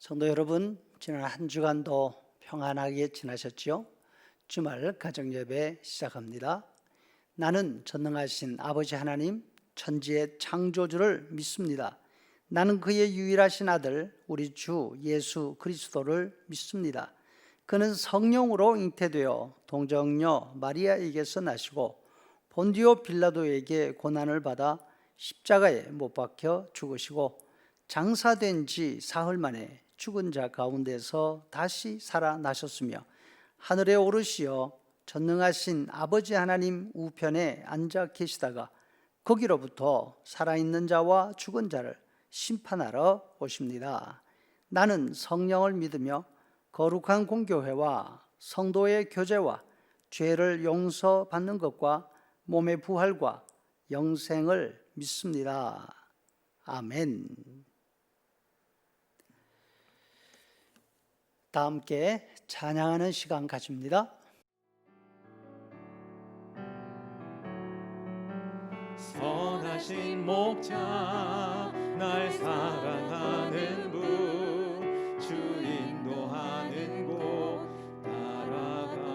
성도 여러분, 지난 한 주간도 평안하게 지나셨지요? 주말 가정예배 시작합니다. 나는 전능하신 아버지 하나님, 천지의 창조주를 믿습니다. 나는 그의 유일하신 아들, 우리 주 예수 그리스도를 믿습니다. 그는 성령으로 잉태되어 동정녀 마리아에게서 나시고 본디오 빌라도에게 고난을 받아 십자가에 못 박혀 죽으시고 장사된 지 사흘 만에 죽은 자 가운데서 다시 살아나셨으며 하늘에 오르시어 전능하신 아버지 하나님 우편에 앉아 계시다가 거기로부터 살아있는 자와 죽은 자를 심판하러 오십니다. 나는 성령을 믿으며 거룩한 공교회와 성도의 교제와 죄를 용서받는 것과 몸의 부활과 영생을 믿습니다. 아멘. 다 함께 찬양하는 시간 가집니다. 선하신 목자 날 사랑하는 분 주 인도하는 곳 따라가리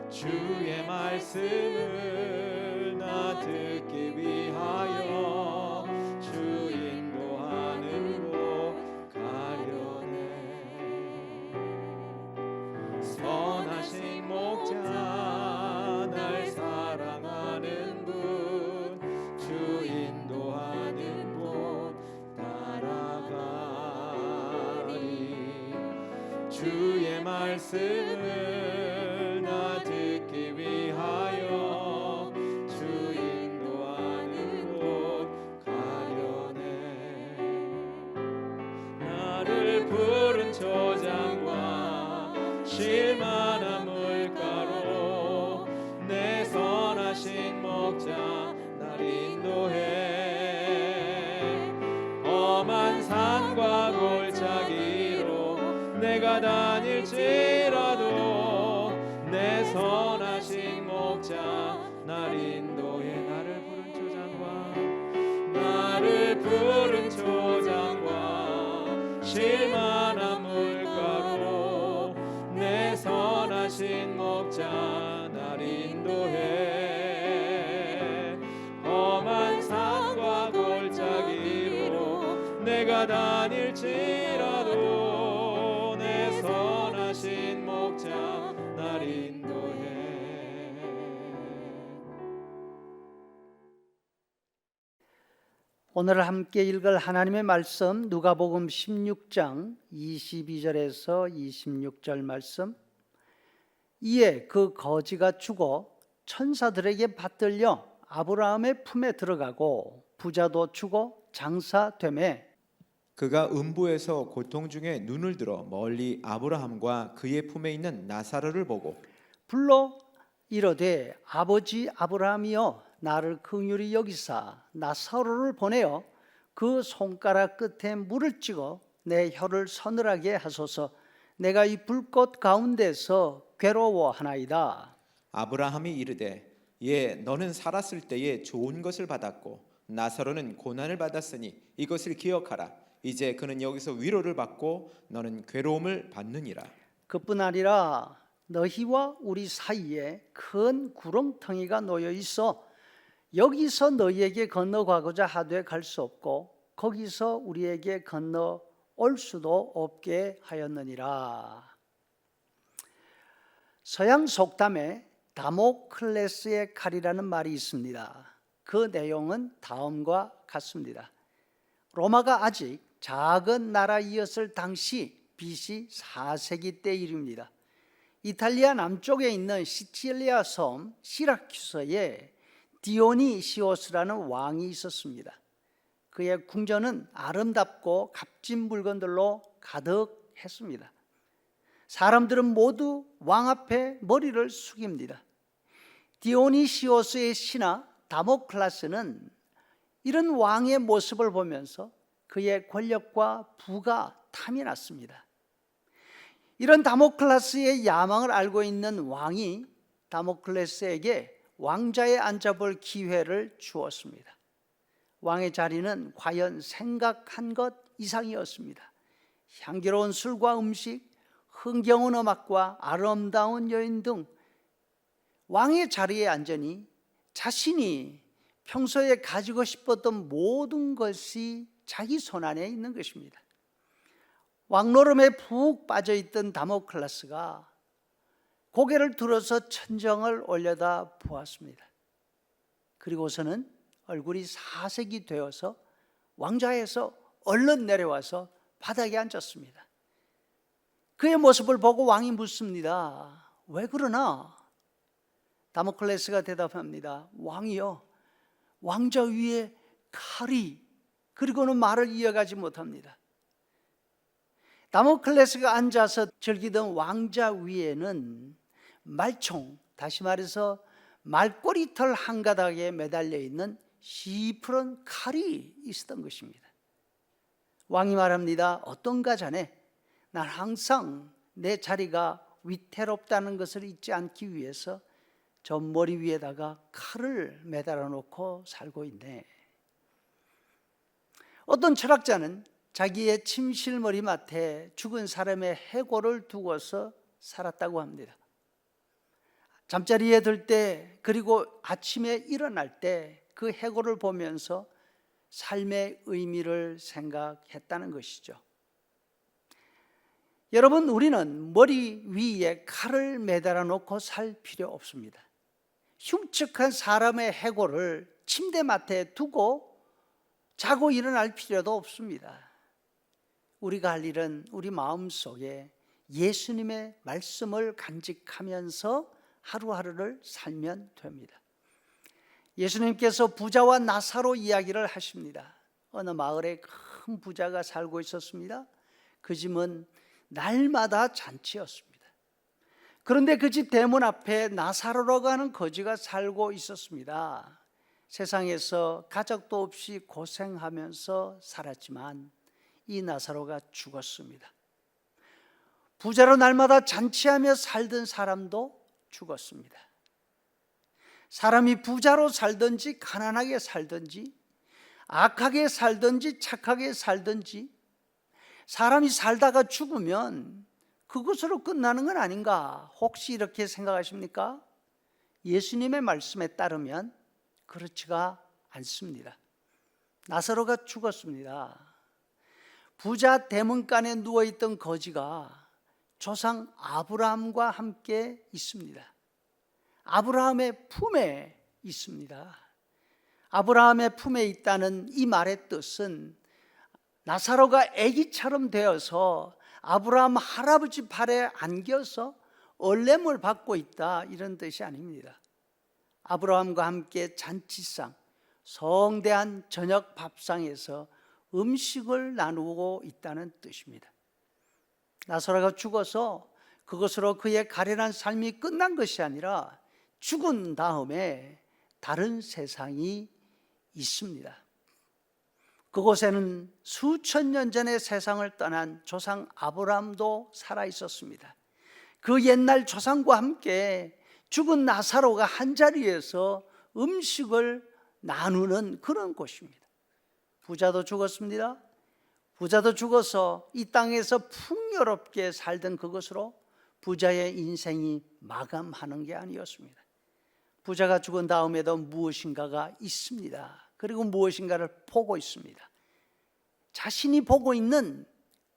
주의 말씀을 나 듣기 위하여 주 인도하는 곳 가려네 선하신 목자 날 사랑하는 분 주 인도하는 곳 따라가리 주의 말씀을 나 듣기 위하여 주 인도하는 곳 가려네 나를 푸른 초장과 쉴만한 물가로 내 선하신 목자 날 인도해 험한 산과 골짜기로 내가 다닐지라도 내 선하신 목자 날 인도해 나를 푸른 초장과 쉴만한 물가로 내 선하신 목자 날 인도해 험한 산과 골짜기로 내가 다닐지라도 내 선하신 목자 날 인도해 오늘 함께 읽을 하나님의 말씀 누가복음 16장 22절에서 26절 말씀. 이에 그 거지가 죽어 천사들에게 받들려 아브라함의 품에 들어가고 부자도 죽어 장사되매 그가 음부에서 고통 중에 눈을 들어 멀리 아브라함과 그의 품에 있는 나사로를 보고 불러 이르되 아버지 아브라함이여 나를 긍휼히 여기사 나사로를 보내어 그 손가락 끝에 물을 찍어 내 혀를 서늘하게 하소서. 내가 이 불꽃 가운데서 괴로워하나이다. 아브라함이 이르되 예 너는 살았을 때에 좋은 것을 받았고 나사로는 고난을 받았으니 이것을 기억하라. 이제 그는 여기서 위로를 받고 너는 괴로움을 받느니라. 그뿐 아니라 너희와 우리 사이에 큰 구렁텅이가 놓여 있어 여기서 너희에게 건너가고자 하되 갈 수 없고 거기서 우리에게 건너올 수도 없게 하였느니라. 서양 속담에 다모클레스의 칼이라는 말이 있습니다. 그 내용은 다음과 같습니다. 로마가 아직 작은 나라이었을 당시 BC 4세기 때 일입니다. 이탈리아 남쪽에 있는 시칠리아 섬 시라큐스에 디오니시오스라는 왕이 있었습니다. 그의 궁전은 아름답고 값진 물건들로 가득했습니다. 사람들은 모두 왕 앞에 머리를 숙입니다. 디오니시오스의 신하 다모클라스는 이런 왕의 모습을 보면서 그의 권력과 부가 탐이 났습니다. 이런 다모클라스의 야망을 알고 있는 왕이 다모클레스에게 왕자에 앉아볼 기회를 주었습니다. 왕의 자리는 과연 생각한 것 이상이었습니다. 향기로운 술과 음식, 흥겨운 음악과 아름다운 여인 등 왕의 자리에 앉으니 자신이 평소에 가지고 싶었던 모든 것이 자기 손안에 있는 것입니다. 왕노름에 푹 빠져있던 다모클라스가 고개를 들어서 천정을 올려다 보았습니다. 그리고서는 얼굴이 사색이 되어서 왕좌에서 얼른 내려와서 바닥에 앉았습니다. 그의 모습을 보고 왕이 묻습니다. 왜 그러나? 다모클레스가 대답합니다. 왕이여, 왕좌 위에 칼이, 그리고는 말을 이어가지 못합니다. 다모클레스가 앉아서 즐기던 왕좌 위에는 말총, 다시 말해서 말꼬리털 한 가닥에 매달려 있는 시퍼런 칼이 있었던 것입니다. 왕이 말합니다. 어떤가 자네, 난 항상 내 자리가 위태롭다는 것을 잊지 않기 위해서 저 머리 위에다가 칼을 매달아 놓고 살고 있네. 어떤 철학자는 자기의 침실머리맡에 죽은 사람의 해골을 두고서 살았다고 합니다. 잠자리에 들 때, 그리고 아침에 일어날 때 그 해골을 보면서 삶의 의미를 생각했다는 것이죠. 여러분, 우리는 머리 위에 칼을 매달아 놓고 살 필요 없습니다. 흉측한 사람의 해골을 침대맡에 두고 자고 일어날 필요도 없습니다. 우리가 할 일은 우리 마음속에 예수님의 말씀을 간직하면서 하루하루를 살면 됩니다. 예수님께서 부자와 나사로 이야기를 하십니다. 어느 마을에 큰 부자가 살고 있었습니다. 그 집은 날마다 잔치였습니다. 그런데 그 집 대문 앞에 나사로라고 하는 거지가 살고 있었습니다. 세상에서 가족도 없이 고생하면서 살았지만 이 나사로가 죽었습니다. 부자로 날마다 잔치하며 살던 사람도 죽었습니다. 사람이 부자로 살든지 가난하게 살든지 악하게 살든지 착하게 살든지 사람이 살다가 죽으면 그것으로 끝나는 건 아닌가? 혹시 이렇게 생각하십니까? 예수님의 말씀에 따르면 그렇지가 않습니다. 나사로가 죽었습니다. 부자 대문간에 누워있던 거지가 조상 아브라함과 함께 있습니다. 아브라함의 품에 있습니다. 아브라함의 품에 있다는 이 말의 뜻은 나사로가 아기처럼 되어서 아브라함 할아버지 팔에 안겨서 얼렘을 받고 있다, 이런 뜻이 아닙니다. 아브라함과 함께 잔치상, 성대한 저녁 밥상에서 음식을 나누고 있다는 뜻입니다. 나사로가 죽어서 그것으로 그의 가련한 삶이 끝난 것이 아니라 죽은 다음에 다른 세상이 있습니다. 그곳에는 수천 년 전에 세상을 떠난 조상 아브라함도 살아 있었습니다. 그 옛날 조상과 함께 죽은 나사로가 한자리에서 음식을 나누는 그런 곳입니다. 부자도 죽었습니다. 부자도 죽어서 이 땅에서 풍요롭게 살던 그것으로 부자의 인생이 마감하는 게 아니었습니다. 부자가 죽은 다음에도 무엇인가가 있습니다. 그리고 무엇인가를 보고 있습니다. 자신이 보고 있는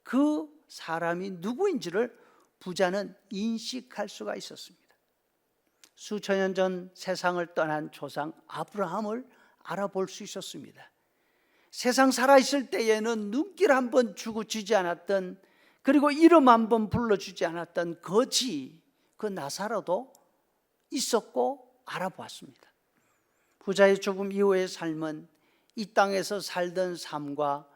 그 사람이 누구인지를 부자는 인식할 수가 있었습니다. 수천 년 전 세상을 떠난 조상 아브라함을 알아볼 수 있었습니다. 세상 살아있을 때에는 눈길 한번 주고 주지 않았던, 그리고 이름 한번 불러주지 않았던 거지, 그 나사로도 있었고 알아보았습니다. 부자의 죽음 이후의 삶은 이 땅에서 살던 삶과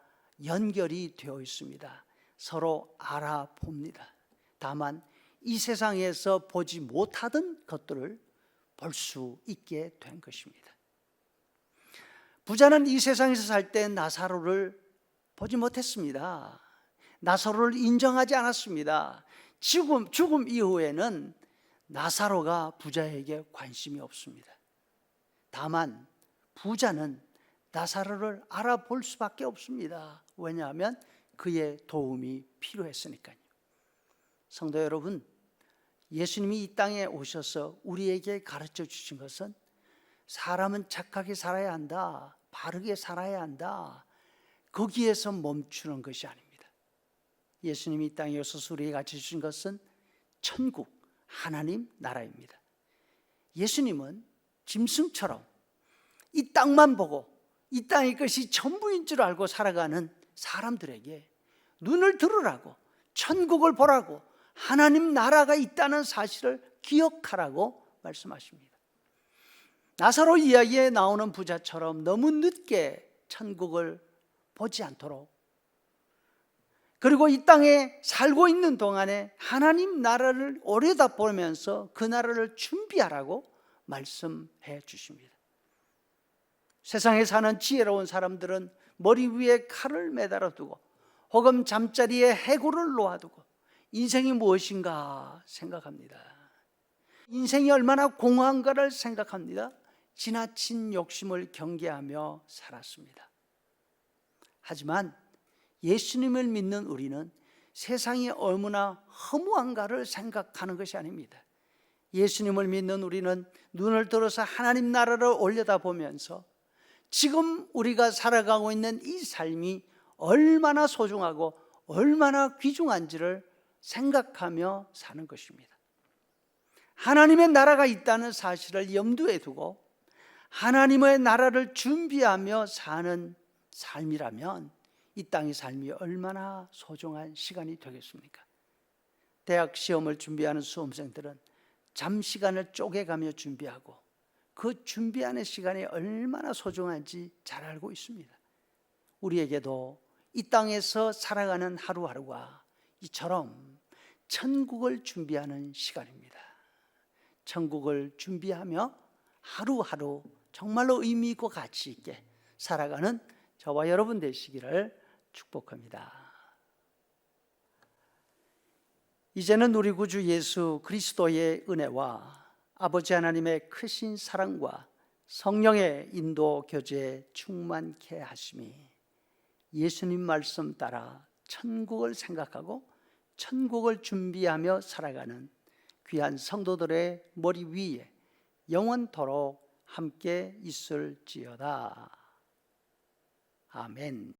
연결이 되어 있습니다. 서로 알아봅니다. 다만 이 세상에서 보지 못하던 것들을 볼 수 있게 된 것입니다. 부자는 이 세상에서 살 때 나사로를 보지 못했습니다. 나사로를 인정하지 않았습니다. 죽음 이후에는 나사로가 부자에게 관심이 없습니다. 다만 부자는 나사로를 알아볼 수밖에 없습니다. 왜냐하면 그의 도움이 필요했으니까요. 성도 여러분, 예수님이 이 땅에 오셔서 우리에게 가르쳐 주신 것은 사람은 착하게 살아야 한다, 바르게 살아야 한다, 거기에서 멈추는 것이 아닙니다. 예수님이 이 땅에 오셔서 우리에게 가르쳐 주신 것은 천국, 하나님 나라입니다. 예수님은 짐승처럼 이 땅만 보고 이 땅의 것이 전부인 줄 알고 살아가는 사람들에게 눈을 들으라고, 천국을 보라고, 하나님 나라가 있다는 사실을 기억하라고 말씀하십니다. 나사로 이야기에 나오는 부자처럼 너무 늦게 천국을 보지 않도록, 그리고 이 땅에 살고 있는 동안에 하나님 나라를 올려다보면서 그 나라를 준비하라고 말씀해 주십니다. 세상에 사는 지혜로운 사람들은 머리 위에 칼을 매달아 두고 혹은 잠자리에 해골을 놓아두고 인생이 무엇인가 생각합니다. 인생이 얼마나 공허한가를 생각합니다. 지나친 욕심을 경계하며 살았습니다. 하지만 예수님을 믿는 우리는 세상이 얼마나 허무한가를 생각하는 것이 아닙니다. 예수님을 믿는 우리는 눈을 들어서 하나님 나라를 올려다보면서 지금 우리가 살아가고 있는 이 삶이 얼마나 소중하고 얼마나 귀중한지를 생각하며 사는 것입니다. 하나님의 나라가 있다는 사실을 염두에 두고 하나님의 나라를 준비하며 사는 삶이라면 이 땅의 삶이 얼마나 소중한 시간이 되겠습니까? 대학 시험을 준비하는 수험생들은 잠시간을 쪼개가며 준비하고 그 준비하는 시간이 얼마나 소중한지 잘 알고 있습니다. 우리에게도 이 땅에서 살아가는 하루하루가 이처럼 천국을 준비하는 시간입니다. 천국을 준비하며 하루하루 정말로 의미 있고 가치 있게 살아가는 저와 여러분 되시기를 축복합니다. 이제는 우리 구주 예수 그리스도의 은혜와 아버지 하나님의 크신 사랑과 성령의 인도 교제에 충만케 하심이 예수님 말씀 따라 천국을 생각하고 천국을 준비하며 살아가는 귀한 성도들의 머리 위에 영원토록 함께 있을지어다. 아멘.